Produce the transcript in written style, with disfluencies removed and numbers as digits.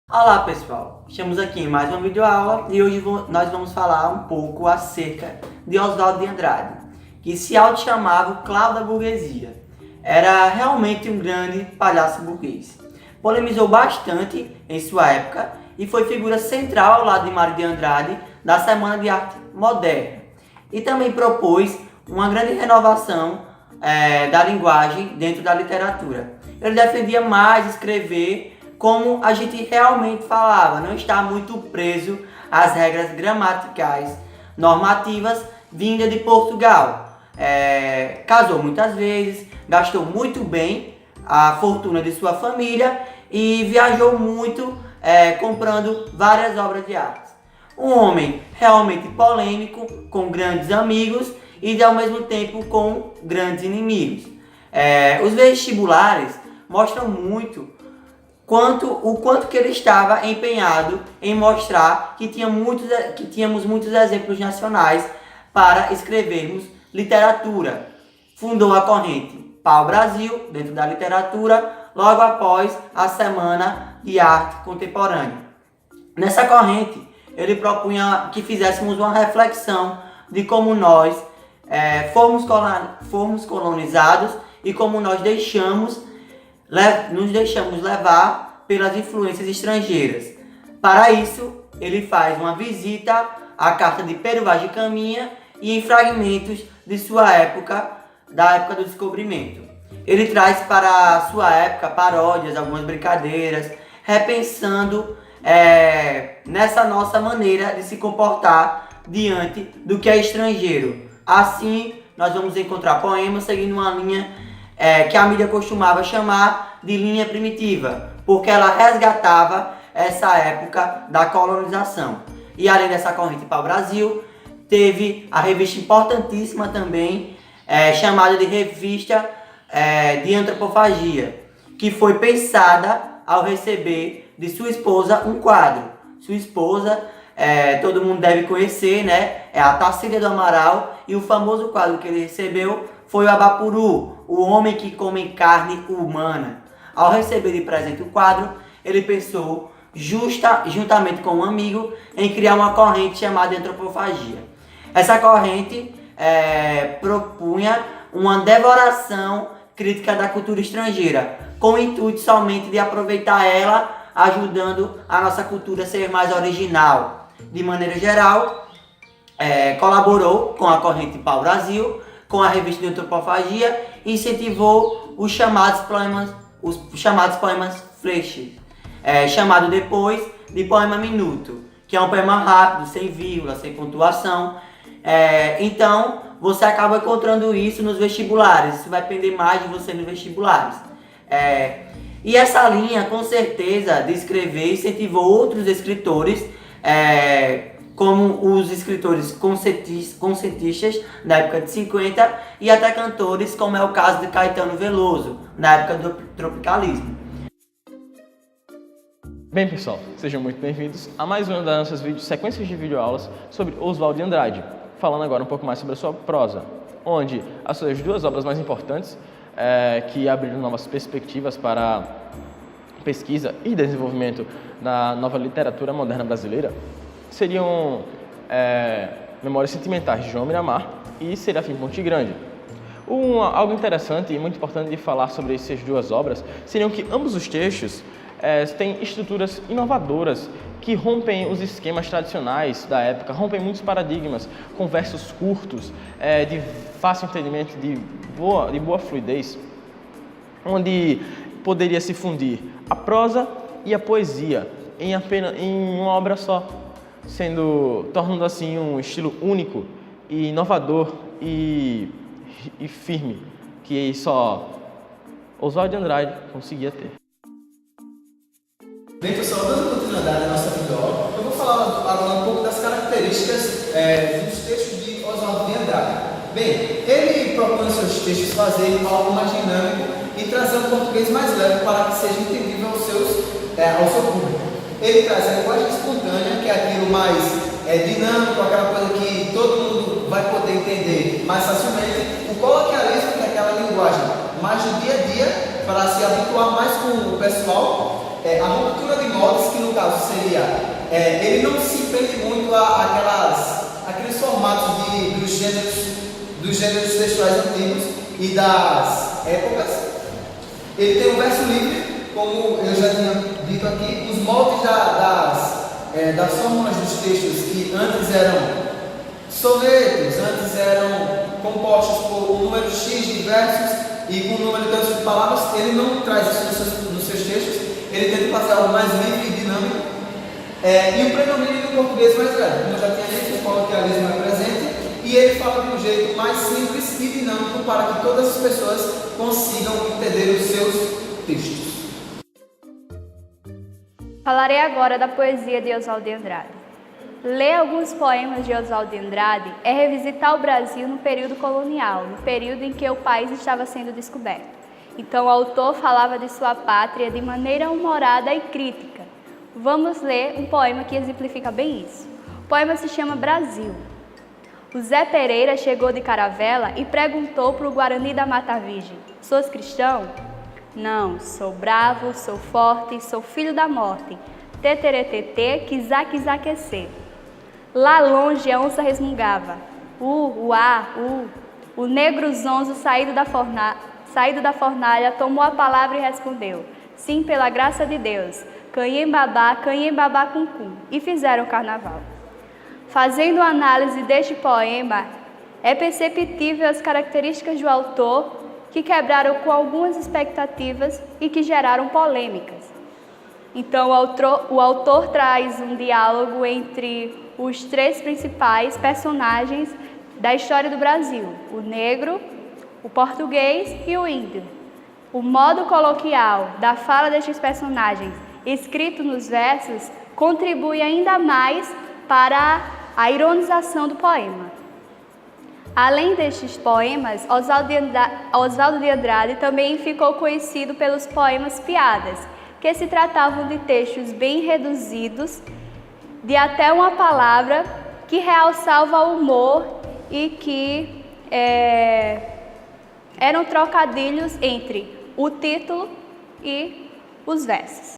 Olá pessoal, estamos aqui em mais uma videoaula e hoje nós vamos falar um pouco acerca de Oswaldo de Andrade, que se auto-chamava o Cláudio da burguesia. Era realmente um grande palhaço burguês. Polemizou bastante em sua época e foi figura central ao lado de Mário de Andrade da Semana de Arte Moderna. E também propôs uma grande renovação da linguagem dentro da literatura. Ele defendia mais escrever como a gente realmente falava, não está muito preso às regras gramaticais normativas vindas de Portugal. Casou muitas vezes, gastou muito bem a fortuna de sua família e viajou muito comprando várias obras de arte. Um homem realmente polêmico, com grandes amigos e ao mesmo tempo com grandes inimigos. Os vestibulares mostram muito o quanto que ele estava empenhado em mostrar que tínhamos muitos exemplos nacionais para escrevermos literatura. Fundou a corrente Pau-Brasil, dentro da literatura, logo após a Semana de Arte Contemporânea. Nessa corrente, ele propunha que fizéssemos uma reflexão de como nós fomos colonizados e como nós nos deixamos levar pelas influências estrangeiras. Para isso, ele faz uma visita à carta de Pero Vaz de Caminha e em fragmentos de sua época, da época do descobrimento. Ele traz para a sua época paródias, algumas brincadeiras, repensando nessa nossa maneira de se comportar diante do que é estrangeiro. Assim, nós vamos encontrar poemas seguindo uma linha que a mídia costumava chamar de linha primitiva, porque ela resgatava essa época da colonização. E além dessa corrente para o Brasil, teve a revista importantíssima também, chamada de Revista de Antropofagia, que foi pensada ao receber de sua esposa um quadro. Sua esposa, todo mundo deve conhecer, né? É a Tarsila do Amaral, e o famoso quadro que ele recebeu foi o Abapuru, o homem que come carne humana. Ao receber de presente o quadro, ele pensou, juntamente com um amigo, em criar uma corrente chamada antropofagia. Essa corrente propunha uma devoração crítica da cultura estrangeira, com o intuito somente de aproveitar ela, ajudando a nossa cultura a ser mais original. De maneira geral, colaborou com a corrente Pau-Brasil, com a revista de Antropofagia, e incentivou os chamados poemas flash, chamado depois de poema minuto, que é um poema rápido, sem vírgula, sem pontuação. Então, você acaba encontrando isso nos vestibulares. Isso vai depender mais de você nos vestibulares. E essa linha, com certeza, de escrever incentivou outros escritores, como os escritores concertistas da época de 50 e até cantores, como é o caso de Caetano Veloso, na época do tropicalismo. Bem pessoal, sejam muito bem-vindos a mais uma das nossas sequências de videoaulas sobre Oswaldo de Andrade, falando agora um pouco mais sobre a sua prosa, onde as suas duas obras mais importantes, que abriram novas perspectivas para pesquisa e desenvolvimento na nova literatura moderna brasileira, seriam Memórias Sentimentais de João Miramar e Serafim Ponte Grande. Algo interessante e muito importante de falar sobre essas duas obras seriam que ambos os textos têm estruturas inovadoras que rompem os esquemas tradicionais da época, rompem muitos paradigmas, com versos curtos, de fácil entendimento, de boa fluidez, onde poderia se fundir a prosa e a poesia em uma obra só, tornando assim um estilo único e inovador e firme, que só Oswaldo de Andrade conseguia ter. Bem, pessoal, dando continuidade à nossa videoaula, eu vou falar agora um pouco das características dos textos de Oswaldo de Andrade. Bem, ele propõe em seus textos fazer algo mais dinâmico e trazer um português mais leve para que seja entendível ao seu público. Ele traz a linguagem espontânea, que é aquilo mais dinâmico, aquela coisa que todo mundo vai poder entender mais facilmente. O coloquialismo, que é aquela linguagem mais do dia a dia, para se habituar mais com o pessoal. a ruptura de modos, que no caso seria, ele não se prende muito àqueles formatos dos gêneros textuais antigos e das épocas. Ele tem um verso livre, como eu já tinha dito aqui, os moldes das fórmulas dos textos que antes eram sonetos, antes eram compostos por um número X de versos e com um número tanto de palavras, ele não traz isso nos seus textos, ele tenta fazer algo mais livre e dinâmico. E o predomínio do português mais velho, como eu já tinha dito, o coloquialismo é presente, e ele fala de um jeito mais simples e dinâmico para que todas as pessoas consigam entender os seus textos. Falarei agora da poesia de Oswald de Andrade. Ler alguns poemas de Oswald de Andrade é revisitar o Brasil no período colonial, no período em que o país estava sendo descoberto. Então o autor falava de sua pátria de maneira humorada e crítica. Vamos ler um poema que exemplifica bem isso. O poema se chama Brasil. O Zé Pereira chegou de caravela e perguntou para o Guarani da Mata Virgem: "Sôs cristão?" "Não, sou bravo, sou forte, sou filho da morte. Teteretetê, quizá, quizá-quecê." Lá longe a onça resmungava: uá, O negro zonzo, saído da fornalha, tomou a palavra e respondeu: "Sim, pela graça de Deus. Canhembabá, cuncum." E fizeram o carnaval. Fazendo análise deste poema, é perceptível as características do autor que quebraram com algumas expectativas e que geraram polêmicas. Então, o autor traz um diálogo entre os três principais personagens da história do Brasil: o negro, o português e o índio. O modo coloquial da fala destes personagens, escrito nos versos, contribui ainda mais para a ironização do poema. Além destes poemas, Oswald de Andrade também ficou conhecido pelos poemas piadas, que se tratavam de textos bem reduzidos, de até uma palavra, que realçava o humor e que eram trocadilhos entre o título e os versos.